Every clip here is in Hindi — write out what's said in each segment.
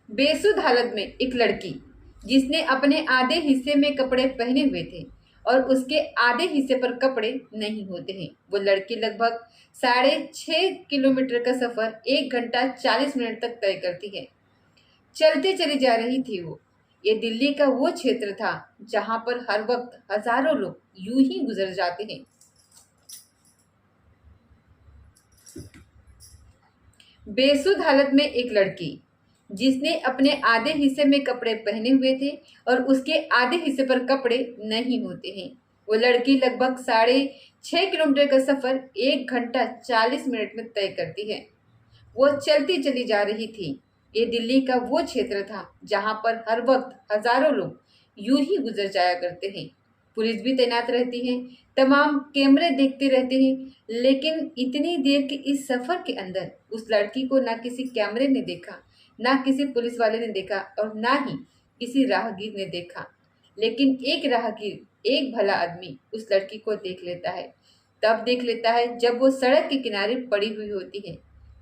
बेसुध हालत में एक लड़की जिसने अपने आधे हिस्से में कपड़े पहने हुए थे और उसके आधे हिस्से पर कपड़े नहीं होते हैं। वो लड़की लगभग 6.5 किलोमीटर का सफर 1 घंटा 40 मिनट तक तय करती है। चलते चली जा रही थी वो। ये दिल्ली का वो क्षेत्र था जहां पर हर वक्त हजारों लोग यूं ही गुजर जाते हैं। बेसुध हालत में एक लड़की जिसने अपने आधे हिस्से में कपड़े पहने हुए थे और उसके आधे हिस्से पर कपड़े नहीं होते हैं। वो लड़की लगभग 6.5 किलोमीटर का सफर 1 घंटा 40 मिनट में तय करती है। वो चलती चली जा रही थी। ये दिल्ली का वो क्षेत्र था जहां पर हर वक्त हजारों लोग यूं ही गुजर जाया करते हैं। पुलिस भी तैनात रहती है, तमाम कैमरे देखते रहते हैं, लेकिन इतनी देर के इस सफर के अंदर उस लड़की को ना किसी कैमरे ने देखा, ना किसी पुलिस वाले ने देखा और ना ही किसी राहगीर ने देखा। लेकिन एक राहगीर, एक भला आदमी उस लड़की को देख लेता है। तब देख लेता है जब वो सड़क के किनारे पड़ी हुई होती है।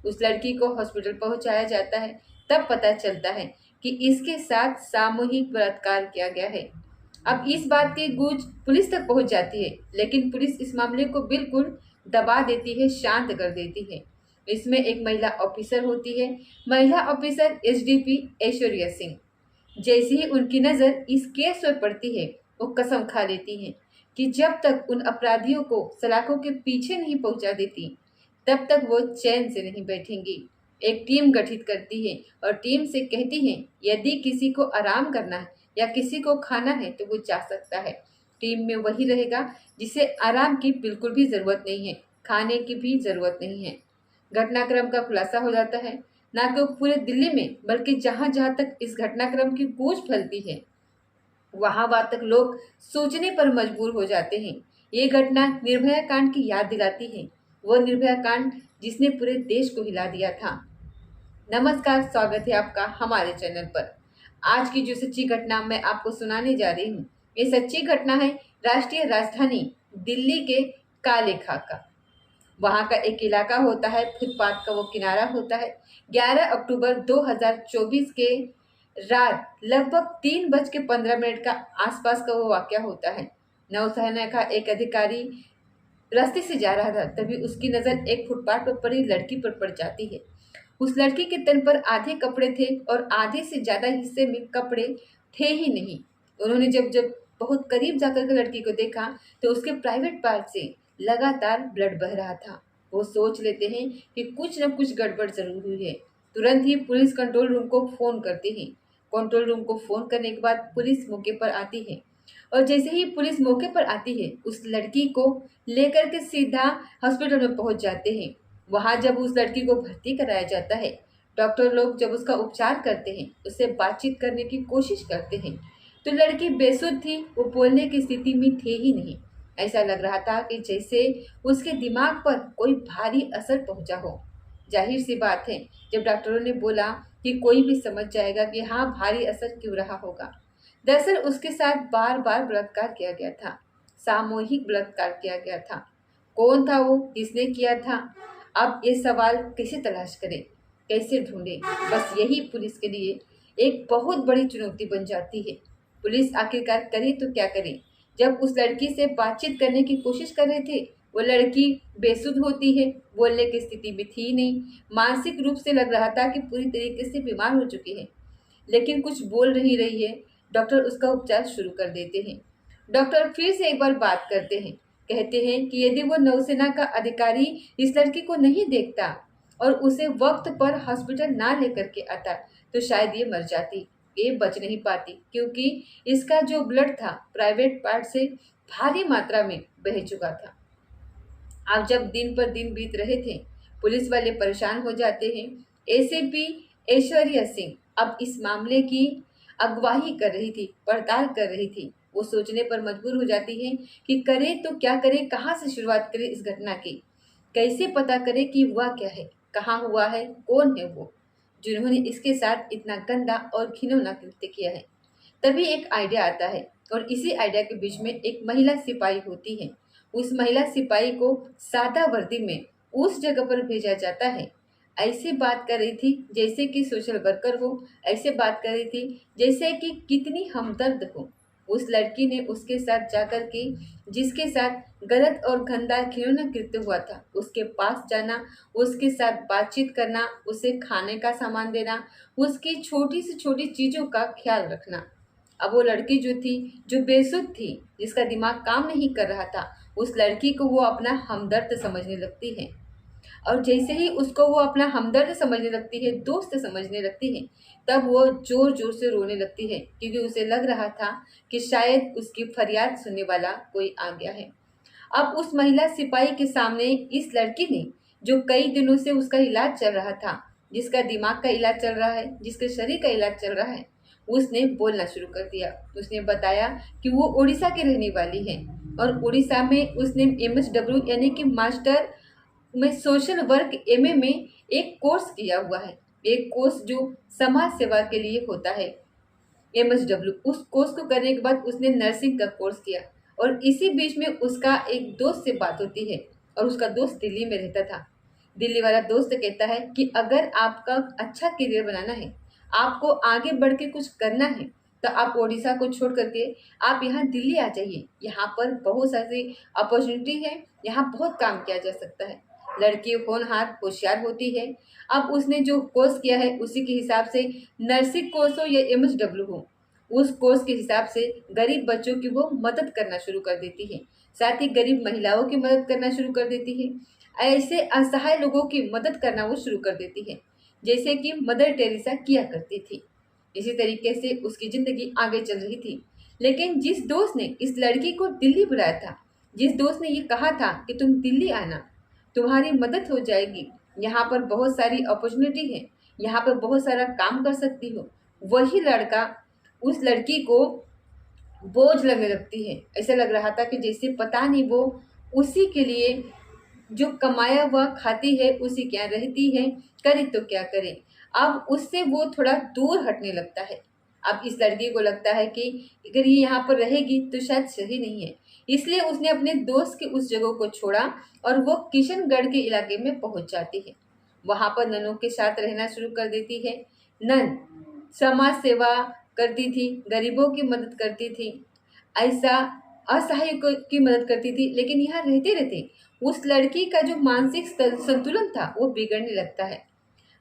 उस लड़की को हॉस्पिटल पहुंचाया जाता है। तब पता चलता है कि इसके साथ सामूहिक बलात्कार किया गया है। अब इस बात की गूंज पुलिस तक पहुंच जाती है, लेकिन पुलिस इस मामले को बिल्कुल दबा देती है, शांत कर देती है। इसमें एक महिला ऑफिसर होती है, महिला ऑफिसर एसडीपी ऐश्वर्या सिंह। जैसे ही उनकी नज़र इस केस पर पड़ती है, वो कसम खा लेती हैं कि जब तक उन अपराधियों को सलाखों के पीछे नहीं पहुंचा देती, तब तक वो चैन से नहीं बैठेंगी। एक टीम गठित करती है और टीम से कहती है यदि किसी को आराम करना है या किसी को खाना है तो वो जा सकता है। टीम में वही रहेगा जिसे आराम की बिल्कुल भी ज़रूरत नहीं है, खाने की भी ज़रूरत नहीं है। घटनाक्रम का खुलासा हो जाता है, ना कि पूरे दिल्ली में बल्कि जहां जहां तक इस घटनाक्रम की गूंज फैलती है वहां वहां तक लोग सोचने पर मजबूर हो जाते हैं। ये घटना निर्भया कांड की याद दिलाती है, वो निर्भया कांड जिसने पूरे देश को हिला दिया था। नमस्कार, स्वागत है आपका हमारे चैनल पर। आज की जो सच्ची घटना मैं आपको सुनाने जा रही हूँ, ये सच्ची घटना है राष्ट्रीय राजधानी दिल्ली के काले खां का। वहाँ का एक इलाका होता है, फुटपाथ का वो किनारा होता है। 11 अक्टूबर 2024 के रात लगभग 3:15 का आसपास का वो वाकया होता है। नौसेना का एक अधिकारी रास्ते से जा रहा था, तभी उसकी नज़र एक फुटपाथ पर पड़ी लड़की पर पड़ जाती है। उस लड़की के तन पर आधे कपड़े थे और आधे से ज़्यादा हिस्से में कपड़े थे ही नहीं। उन्होंने जब जब बहुत करीब जाकर के लड़की को देखा तो उसके प्राइवेट पार्ट से लगातार ब्लड बह रहा था। वो सोच लेते हैं कि कुछ न कुछ गड़बड़ जरूर हुई है। तुरंत ही पुलिस कंट्रोल रूम को फ़ोन करते हैं। कंट्रोल रूम को फ़ोन करने के बाद पुलिस मौके पर आती है और जैसे ही पुलिस मौके पर आती है उस लड़की को लेकर के सीधा हॉस्पिटल में पहुंच जाते हैं। वहां जब उस लड़की को भर्ती कराया जाता है, डॉक्टर लोग जब उसका उपचार करते हैं, उससे बातचीत करने की कोशिश करते हैं, तो लड़की बेसुध थी, वो बोलने की स्थिति में थे ही नहीं। ऐसा लग रहा था कि जैसे उसके दिमाग पर कोई भारी असर पहुंचा हो। जाहिर सी बात है, जब डॉक्टरों ने बोला कि कोई भी समझ जाएगा कि हाँ, भारी असर क्यों रहा होगा। दरअसल उसके साथ बार बार बलात्कार किया गया था, सामूहिक बलात्कार किया गया था। कौन था वो, किसने किया था? अब ये सवाल कैसे तलाश करें, कैसे ढूंढें? बस यही पुलिस के लिए एक बहुत बड़ी चुनौती बन जाती है। पुलिस आखिरकार करे तो क्या करे? जब उस लड़की से बातचीत करने की कोशिश कर रहे थे, वो लड़की बेसुध होती है, बोलने की स्थिति में थी नहीं, मानसिक रूप से लग रहा था कि पूरी तरीके से बीमार हो चुकी है, लेकिन कुछ बोल नहीं रही है। डॉक्टर उसका उपचार शुरू कर देते हैं। डॉक्टर फिर से एक बार बात करते हैं, कहते हैं कि यदि वो नौसेना का अधिकारी इस लड़की को नहीं देखता और उसे वक्त पर हॉस्पिटल ना लेकर के आता तो शायद ये मर जाती, ये बच नहीं पाती, क्योंकि इसका जो ब्लड था प्राइवेट पार्ट से भारी मात्रा में बह चुका था। अब जब दिन पर दिन बीत रहे थे, पुलिस वाले परेशान हो जाते हैं। एसीपी ऐश्वर्या सिंह अब इस मामले की अगवाही कर रही थी, पड़ताल कर रही थी। वो सोचने पर मजबूर हो जाती है कि करे तो क्या करे, कहाँ से शुरुआत करे इस घटना की, कैसे पता करे कि हुआ क्या है, कहाँ हुआ है, कौन है वो जिन्होंने इसके साथ इतना गंदा और घिनौना कृत्य किया है। तभी एक आइडिया आता है और इसी आइडिया के बीच में एक महिला सिपाही होती है। उस महिला सिपाही को सादा वर्दी में उस जगह पर भेजा जाता है ऐसे बात कर रही थी जैसे कि सोशल वर्कर हो, ऐसे बात कर रही थी जैसे कि कितनी हमदर्द हो। उस लड़की ने उसके साथ जाकर के जिसके साथ गलत और गंदा घिनौना कृत्य हुआ था उसके पास जाना, उसके साथ बातचीत करना, उसे खाने का सामान देना, उसकी छोटी से छोटी चीज़ों का ख्याल रखना। अब वो लड़की जो थी, जो बेसुध थी, जिसका दिमाग काम नहीं कर रहा था, उस लड़की को वो अपना हमदर्द समझने लगती है। और जैसे ही उसको वो अपना हमदर्द समझने लगती है, दोस्त समझने लगती है, तब वो जोर जोर से रोने लगती है, क्योंकि उसे लग रहा था कि शायद उसकी फरियाद सुनने वाला कोई आ गया है। अब उस महिला सिपाही के सामने इस लड़की ने, जो कई दिनों से उसका इलाज चल रहा था, जिसका दिमाग का इलाज चल रहा है, जिसके शरीर का इलाज चल रहा है, उसने बोलना शुरू कर दिया। उसने बताया कि वो उड़ीसा की रहने वाली है और उड़ीसा में उसने MSW यानी कि मास्टर में सोशल वर्क MA में एक कोर्स किया हुआ है। एक कोर्स जो समाज सेवा के लिए होता है, MSW। उस कोर्स को करने के बाद उसने नर्सिंग का कोर्स किया और इसी बीच में उसका एक दोस्त से बात होती है और उसका दोस्त दिल्ली में रहता था। दिल्ली वाला दोस्त कहता है कि अगर आपका अच्छा करियर बनाना है, आपको आगे बढ़ के कुछ करना है, तो आप उड़ीसा को छोड़ करके आप यहाँ दिल्ली आ जाइए। यहाँ पर बहुत सारी अपॉर्चुनिटी है, यहाँ बहुत काम किया जा सकता है। लड़की होनहार होशियार होती है। अब उसने जो कोर्स किया है उसी के हिसाब से, नर्सिंग कोर्स हो या MSW हो, उस कोर्स के हिसाब से गरीब बच्चों की वो मदद करना शुरू कर देती है। साथ ही गरीब महिलाओं की मदद करना शुरू कर देती है। ऐसे असहाय लोगों की मदद करना वो शुरू कर देती है, जैसे कि मदर टेरेसा किया करती थी। इसी तरीके से उसकी ज़िंदगी आगे चल रही थी। लेकिन जिस दोस्त ने इस लड़की को दिल्ली बुलाया था, जिस दोस्त ने ये कहा था कि तुम दिल्ली आना, तुम्हारी मदद हो जाएगी, यहाँ पर बहुत सारी अपॉर्चुनिटी है, यहाँ पर बहुत सारा काम कर सकती हो, वही लड़का उस लड़की को बोझ लगने लगती है। ऐसा लग रहा था कि जैसे पता नहीं वो उसी के लिए जो कमाया हुआ खाती है, उसी के यहाँ रहती है, करे तो क्या करे। अब उससे वो थोड़ा दूर हटने लगता है। अब इस लड़की को लगता है कि अगर ये यहाँ पर रहेगी तो शायद सही नहीं है, इसलिए उसने अपने दोस्त की उस जगह को छोड़ा और वो किशनगढ़ के इलाके में पहुंच जाती है। वहाँ पर ननों के साथ रहना शुरू कर देती है। नन समाज सेवा करती थी, गरीबों की मदद करती थी, ऐसा असहाय की मदद करती थी। लेकिन यहाँ रहते रहते उस लड़की का जो मानसिक संतुलन था वो बिगड़ने लगता है।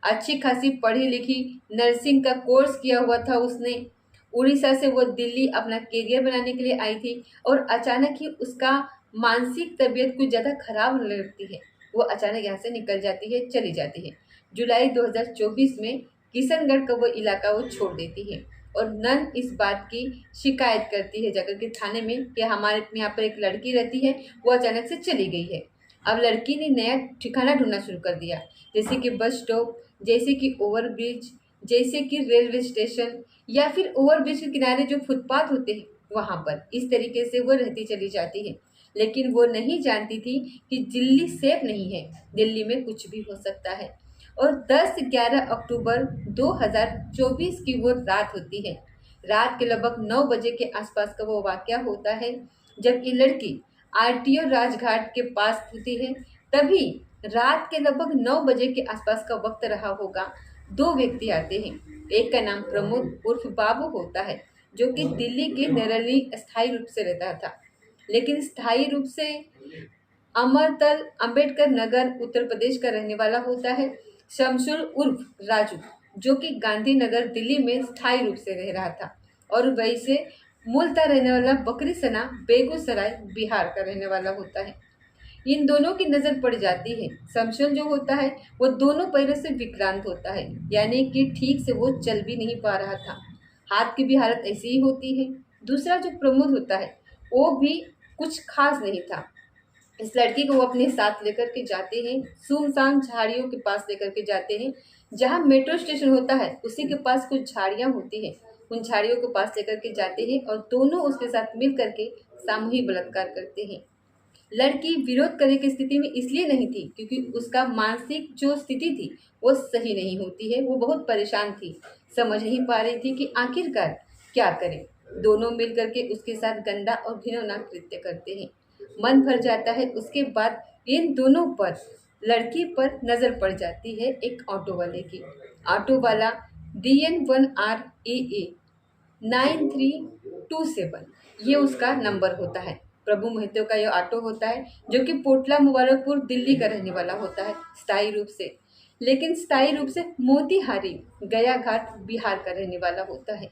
अच्छी खासी पढ़ी लिखी नर्सिंग का कोर्स किया हुआ था उसने। उड़ीसा से वो दिल्ली अपना करियर बनाने के लिए आई थी और अचानक ही उसका मानसिक तबीयत कुछ ज़्यादा खराब होने लगती है। वो अचानक यहाँ से निकल जाती है, चली जाती है। जुलाई 2024 में किशनगढ़ का वो इलाका वो छोड़ देती है और नन इस बात की शिकायत करती है जाकर के थाने में कि हमारे यहाँ पर एक लड़की रहती है, वो अचानक से चली गई है। अब लड़की ने नया ठिकाना ढूंढना शुरू कर दिया, जैसे कि बस स्टॉप, जैसे कि ओवरब्रिज, जैसे कि रेलवे स्टेशन, या फिर ओवरब्रिज के किनारे जो फुटपाथ होते हैं वहाँ पर। इस तरीके से वो रहती चली जाती है। लेकिन वो नहीं जानती थी कि दिल्ली सेफ नहीं है, दिल्ली में कुछ भी हो सकता है। और 10-11 अक्टूबर 2024 की वो रात होती है। रात के लगभग 9 बजे के आसपास का वो वाकया होता है, जब ये लड़की RTO राजघाट के पास होती है। तभी रात के लगभग 9 बजे के आसपास का वक्त रहा होगा, दो व्यक्ति आते हैं। एक का नाम प्रमोद उर्फ बाबू होता है, जो कि दिल्ली के नरली स्थायी रूप से रहता था, लेकिन स्थायी रूप से अमरतल अंबेडकर नगर उत्तर प्रदेश का रहने वाला होता है। शमशुल उर्फ राजू, जो कि गांधीनगर दिल्ली में स्थायी रूप से रह रहा था, और वैसे मूलतः रहने वाला बकरी सना बेगूसराय बिहार का रहने वाला होता है। इन दोनों की नज़र पड़ जाती है। शमशुल जो होता है वो दोनों पैरों से विक्रांत होता है, यानी कि ठीक से वो चल भी नहीं पा रहा था, हाथ की भी हालत ऐसी ही होती है। दूसरा जो प्रमोद होता है वो भी कुछ खास नहीं था। इस लड़की को वो अपने साथ लेकर के जाते हैं, सुनसान झाड़ियों के पास लेकर के जाते हैं, जहाँ मेट्रो स्टेशन होता है उसी के पास कुछ झाड़ियाँ होती हैं। उन झाड़ियों के पास लेकर के जाते हैं और दोनों उसके साथ मिल करके सामूहिक बलात्कार करते हैं। लड़की विरोध करने की स्थिति में इसलिए नहीं थी क्योंकि उसका मानसिक जो स्थिति थी वो सही नहीं होती है। वो बहुत परेशान थी, समझ नहीं पा रही थी कि आखिरकार क्या करे। दोनों मिल करके उसके साथ गंदा और घिनौना कृत्य करते हैं। मन भर जाता है। उसके बाद इन दोनों पर लड़की पर नजर पड़ जाती है एक ऑटो वाले की। ऑटो वाला DN1RAA 9327 ये उसका नंबर होता है। प्रभु मोहितो का यह ऑटो होता है जो कि पोटला मुबारकपुर दिल्ली का रहने वाला होता है स्थायी रूप से, लेकिन स्थायी रूप से मोतिहारी गया घाट बिहार का रहने वाला होता है।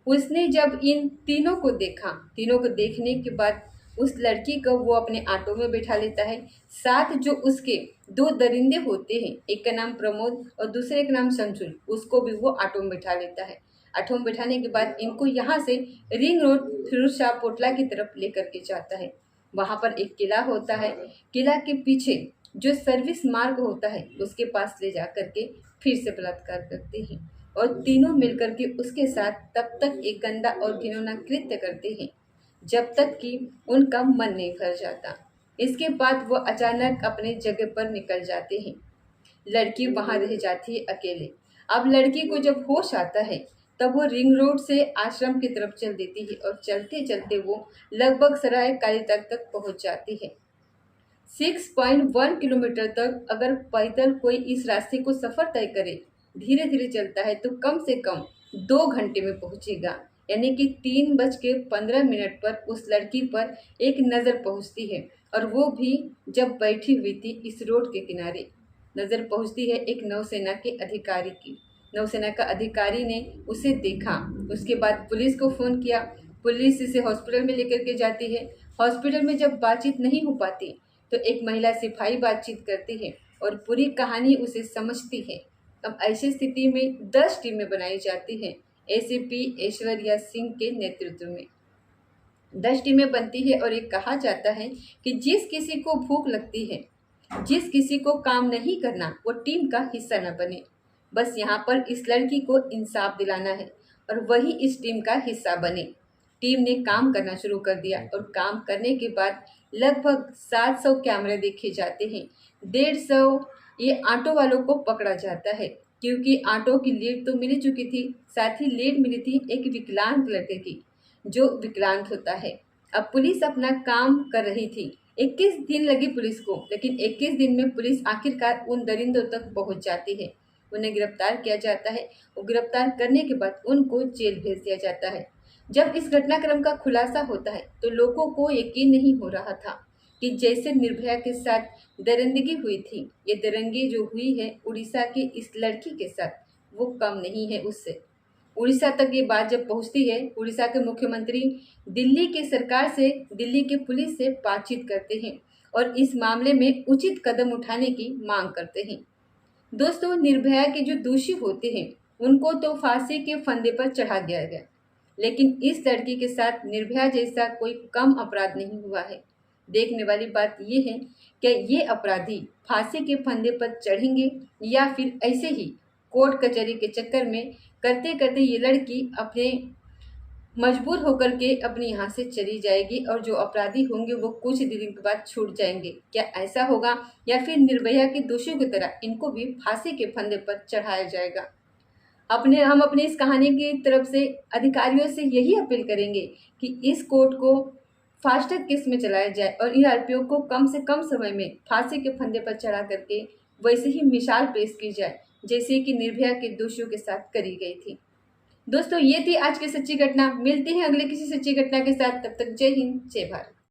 उसने जब इन तीनों को देखा, तीनों को देखने के बाद उस लड़की को वो अपने ऑटो में बैठा लेता है। साथ जो उसके दो दरिंदे होते हैं, एक का नाम प्रमोद और दूसरे का नाम संजुल, उसको भी वो ऑटो में बैठा लेता है। ऑटो में बैठाने के बाद इनको यहाँ से रिंग रोड फिरोजशाह कोटला की तरफ लेकर के जाता है। वहाँ पर एक किला होता है, किला के पीछे जो सर्विस मार्ग होता है उसके पास ले जा करके फिर से बलात्कार करते हैं और तीनों मिलकर के उसके साथ तब तक एक गंदा और घिनौना कृत्य करते हैं जब तक कि उनका मन नहीं भर जाता। इसके बाद वो अचानक अपने जगह पर निकल जाते हैं। लड़की वहां रह जाती है अकेले। अब लड़की को जब होश आता है तब वो रिंग रोड से आश्रम की तरफ चल देती है और चलते चलते वो लगभग सराय काली तक पहुंच जाती है। 6.1 किलोमीटर तक अगर पैदल कोई इस रास्ते को सफर तय करे, धीरे धीरे चलता है तो कम से कम 2 घंटे में पहुंचेगा। यानी कि 3:15 पर उस लड़की पर एक नज़र पहुंचती है और वो भी जब बैठी हुई थी इस रोड के किनारे। नज़र पहुंचती है एक नौसेना के अधिकारी की। नौसेना का अधिकारी ने उसे देखा, उसके बाद पुलिस को फ़ोन किया। पुलिस इसे हॉस्पिटल में लेकर के जाती है। हॉस्पिटल में जब बातचीत नहीं हो पाती तो एक महिला सिपाही बातचीत करती है और पूरी कहानी उसे समझती है। अब ऐसी स्थिति में 10 टीमें बनाई जाती हैं ACP ऐश्वर्या सिंह के नेतृत्व में। 10 टीमें बनती है और ये कहा जाता है कि जिस किसी को भूख लगती है, जिस किसी को काम नहीं करना, वो टीम का हिस्सा न बने। बस यहाँ पर इस लड़की को इंसाफ दिलाना है और वही इस टीम का हिस्सा बने। टीम ने काम करना शुरू कर दिया और काम करने के बाद लगभग 700 कैमरे देखे जाते हैं। 150 ये ऑटो वालों को पकड़ा जाता है क्योंकि ऑटो की लीड तो मिल चुकी थी, साथ ही लीड मिली थी एक विकलांग लड़के की जो विकलांग होता है। अब पुलिस अपना काम कर रही थी। 21 दिन लगी पुलिस को, लेकिन 21 दिन में पुलिस आखिरकार उन दरिंदों तक पहुंच जाती है। उन्हें गिरफ्तार किया जाता है और गिरफ्तार करने के बाद उनको जेल भेज दिया जाता है। जब इस घटनाक्रम का खुलासा होता है तो लोगों को यकीन नहीं हो रहा था कि जैसे निर्भया के साथ दरिंदगी हुई थी, ये दरिंदगी जो हुई है उड़ीसा की इस लड़की के साथ, वो कम नहीं है उससे। उड़ीसा तक ये बात जब पहुंचती है, उड़ीसा के मुख्यमंत्री दिल्ली की सरकार से, दिल्ली के पुलिस से बातचीत करते हैं और इस मामले में उचित कदम उठाने की मांग करते हैं। दोस्तों, निर्भया के जो दोषी होते हैं उनको तो फांसी के फंदे पर चढ़ा दिया गया, लेकिन इस लड़की के साथ निर्भया जैसा कोई कम अपराध नहीं हुआ है। देखने वाली बात यह है कि ये अपराधी फांसी के फंदे पर चढ़ेंगे या फिर ऐसे ही कोर्ट कचहरी के चक्कर में करते करते ये लड़की अपने मजबूर होकर के अपने यहाँ से चली जाएगी और जो अपराधी होंगे वो कुछ दिन के बाद छूट जाएंगे। क्या ऐसा होगा या फिर निर्भया के दोषियों की तरह इनको भी फांसी के फंदे पर चढ़ाया जाएगा? हम अपने इस कहानी की तरफ से अधिकारियों से यही अपील करेंगे कि इस कोर्ट को फास्टर केस में चलाया जाए और इन आरोपियों को कम से कम समय में फांसी के फंदे पर चढ़ा करके वैसे ही मिसाल पेश की जाए जैसे कि निर्भया के दोषियों के साथ करी गई थी। दोस्तों, ये थी आज की सच्ची घटना। मिलते हैं अगले किसी सच्ची घटना के साथ। तब तक जय हिंद, जय भारत।